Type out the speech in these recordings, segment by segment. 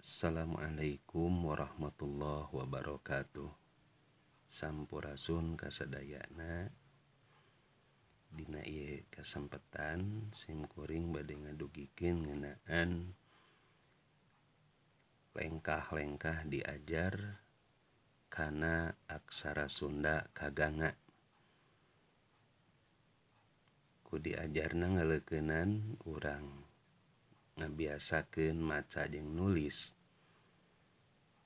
Assalamualaikum warahmatullahi wabarakatuh. Sampurasun kasadayana. Dina ieu kasempetan simkuring bade ngadugikeun ngeunaan lengkah-lengkah diajar kana aksara Sunda kaganga. Ku diajarna ngaleukeunan urang ngabiasakeun maca jeung nulis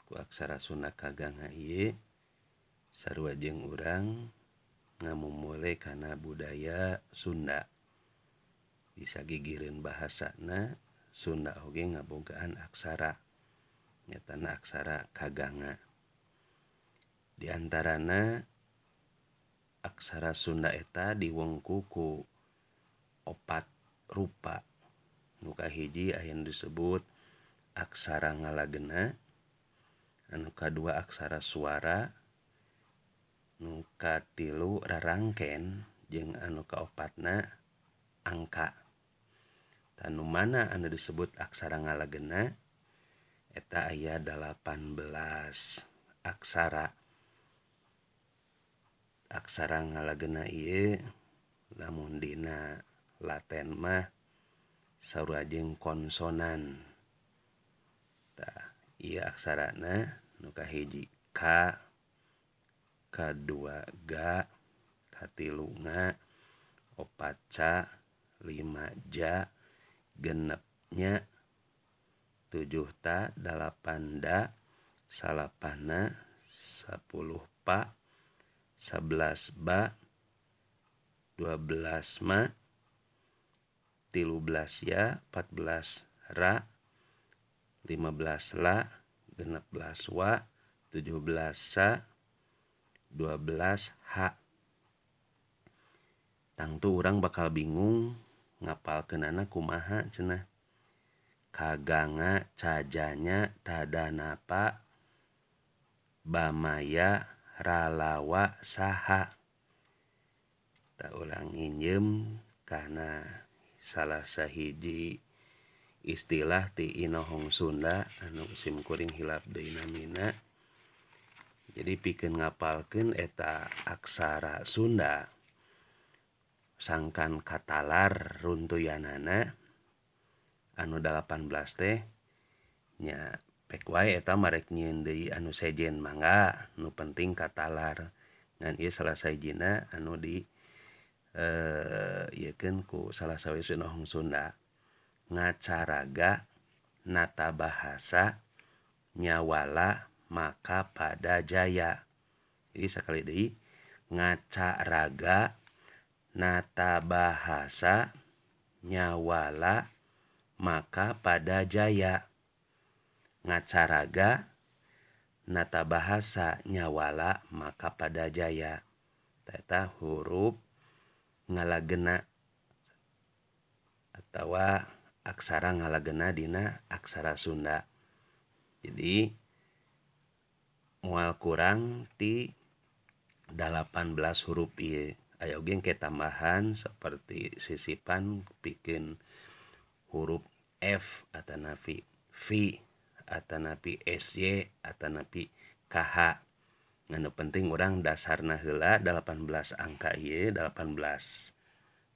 ku aksara Sunda kaganga ieu sarua jeung urang ngamumule kana budaya Sunda. Disagigireun bahasana Sunda oge ngabogaan aksara nyatana aksara kaganga. Di antarana aksara Sunda eta diwengku ku opat rupa. Nu kahiji aya nu disebut aksara ngalagena, anu kadua aksara suara, nu katilu rarangken, jeung anu kaopatna angka. Tanu mana anu disebut aksara ngalagena eta aya 18 aksara. Aksara ngalagena ieu lamun dina Laten mah sarua jeung konsonan. Tah, ieu aksarana nu kahiji ka, kadua ga, katilu nga, opat ca, lima ja, genep nya, tujuh ta, dalapan da, salapana, 10 pa, 11 ba, 12 ma, 13 ya, 14 ra, 15 la, 16 wa, 17 sa, 12 ha. Tangtu urang bakal bingung ngapalkeunana kumaha cenah. Kaganga, cajanya, tadanapa, bamaya, ralawa, saha. Da urang nginjem kana salah sahiji istilah ti inohong Sunda anu simkuring hilap deui namina. Jadi pikeun ngapalkeun eta aksara Sunda sangkan katalar runtuyanana anu 18 teh nya pek wae eta marek nyieun deui anu sejen mangga, nu penting katalar. Ngan ieu salah sahijina anu di ieukeun ku salah sawise inohong Sunda. Ngacaraga nata bahasa nyawala maka pada jaya. Jadi sakali deui ngacaraga nata bahasa nyawala maka pada jaya. Ngacaraga nata bahasa nyawala maka pada jaya. Eta huruf ngalagena atawa aksara ngalagena dina aksara Sunda. Jadi moal kurang ti 18 huruf ieu. Aya oge engke tambahan saperti sisipan pikeun huruf F atanapi V atanapi SY atanapi KH. Nganu penting urang dasarna heula 18 angka ieu 18.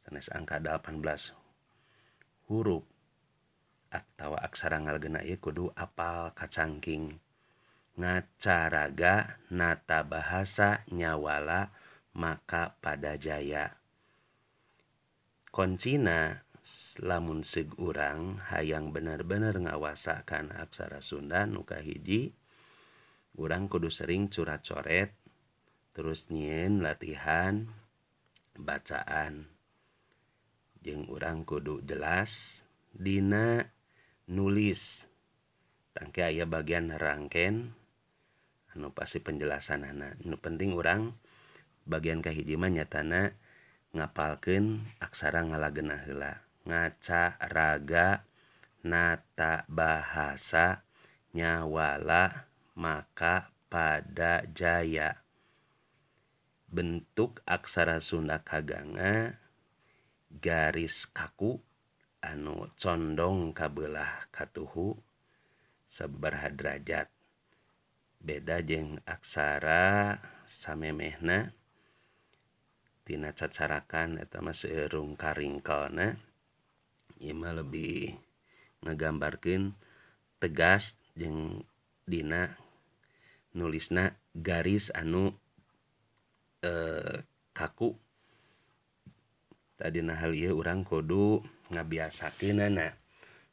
Sanes angka 18 huruf atawa aksara ngalagena ieu kudu apal kacangking. Ngacaraga nata bahasa nyawala maka pada jaya. Koncina lamun seug urang hayang bener-bener ngawasa kana aksara Sunda nu kahiji urang kudu sering curat-coret terus nyieun latihan bacaan. Jeung urang kudu jelas dina nulis. Tangke aya bagian rangken anu pasti penjelasanana. Nu penting urang bagian kahiji mah nyatana ngapalkeun aksara ngalagena heula. Ngacaraga nata bahasa nyawala maka pada jaya. Bentuk aksara Sunda kaganga garis kaku anu condong ka beulah katuhu sabaraha derajat. Beda jeung aksara samemehna tina cacarakan eta mah seueurung karingkelna. Ieu mah lebih ngagambarkeun tegas jeung dina nulisna garis anu kaku. Tadina hal ieu urang kudu ngabiasakeunana.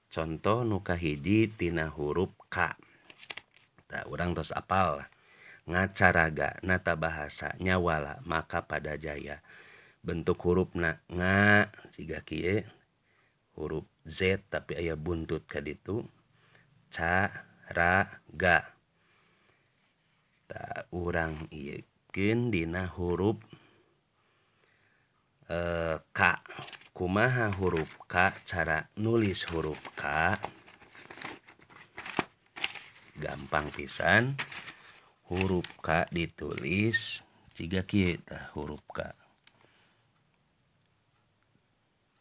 Contoh nu kahiji tina huruf K. Tah urang tos apal ngacaraga nata bahasa nyawala maka pada jaya. Bentuk hurufna nga siga kieu huruf Z tapi aya buntut ka ditu. Ca ra ga. Tah urang ieukeun dina huruf K. Kumaha huruf K? Cara nulis huruf K gampang pisan. Huruf K ditulis ciga kieu tah huruf K.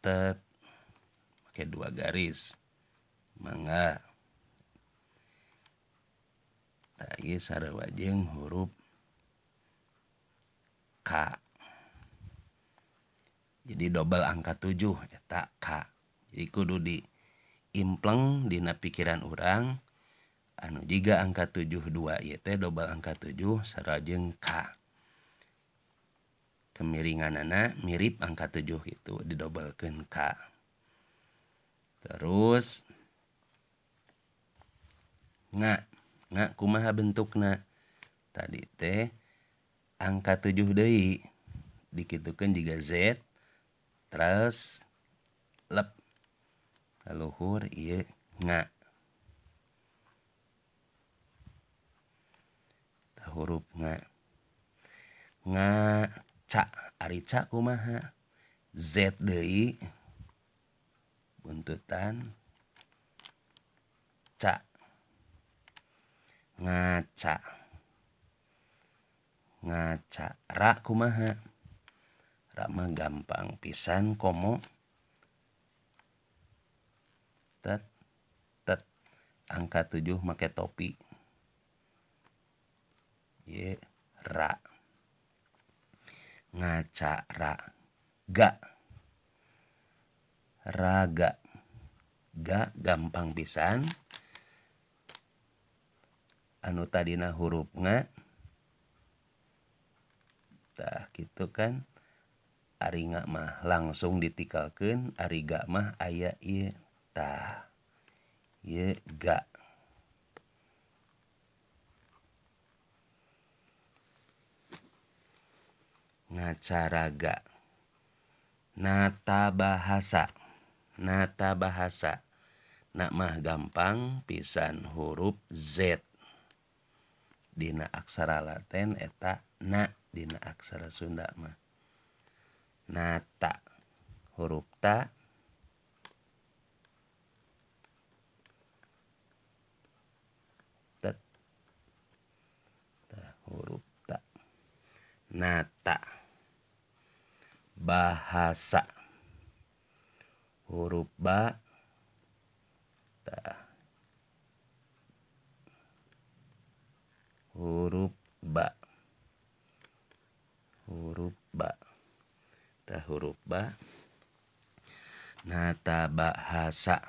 Tet make 2 garis. Mangga. Tah ieu sarua jeung huruf K. Jadi double angka 7 eta K. Jadi kudu diimpleng dina pikiran urang. Anu jiga angka 72 ieu teh double angka 7 sarua jeung K. Kemiringanana mirip angka 7 gitu didobelkeun K. Terus nga. Nga kumaha bentukna? Tadi teh angka 7 deui. Dikitukeun jiga Z. Terus lep kaluhur ieu nga. Huruf nga. Nga ca. Ari ca kumaha? Z deui buntutan ca. Ngaca. Ngaca. Ra kumaha? Ra mah gampang pisan komo. Tet tet angka 7 make topi. Ye ra. Ngaca ra. Ga. Raga. Ga gampang pisan. Anu tadina huruf nga. Tah kitu kan. Ari nga mah langsung ditikalkeun, ari ga mah aya ieu. Tah. Ieu ga. Ngacaraga. Nata bahasa. Nata bahasa. Na mah gampang pisan huruf Z. Dina aksara Laten eta na, dina aksara Sunda mah nata. Huruf ta tet. Tah huruf ta. Nata. Bahasa. Huruf ba. Tah. Huruf ba. Huruf ba. Tah huruf ba. Nata bahasa.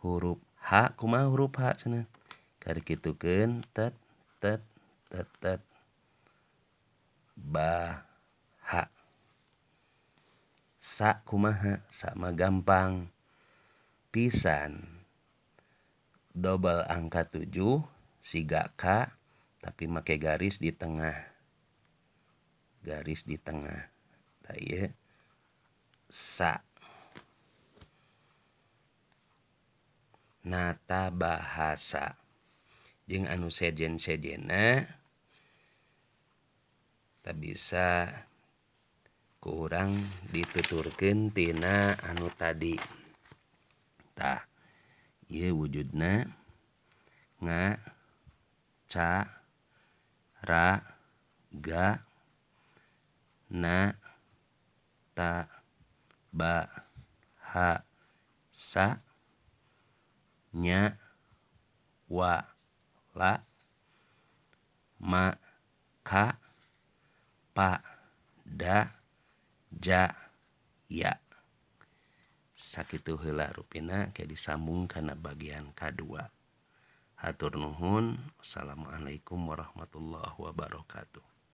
Huruf H kumaha huruf H cenah? Kari kitukeun tet tet tet tet. Ba ha. Sa kumaha? Sa mah gampang pisan. Double angka 7 siga K tapi make garis di tengah. Garis di tengah. Tah ieu sa. Nata bahasa. Jeung anu sejen-sejenna tah bisa ku urang dituturkeun tina anu tadi. Tah ieu wujudna nga ca ra ga na ta ba ha sa nya wa la ma ka pa da ja ya. Sakitu heula rupina ke disambung kana bagian kadua. Hatur nuhun. Assalamualaikum warahmatullahi wabarakatuh.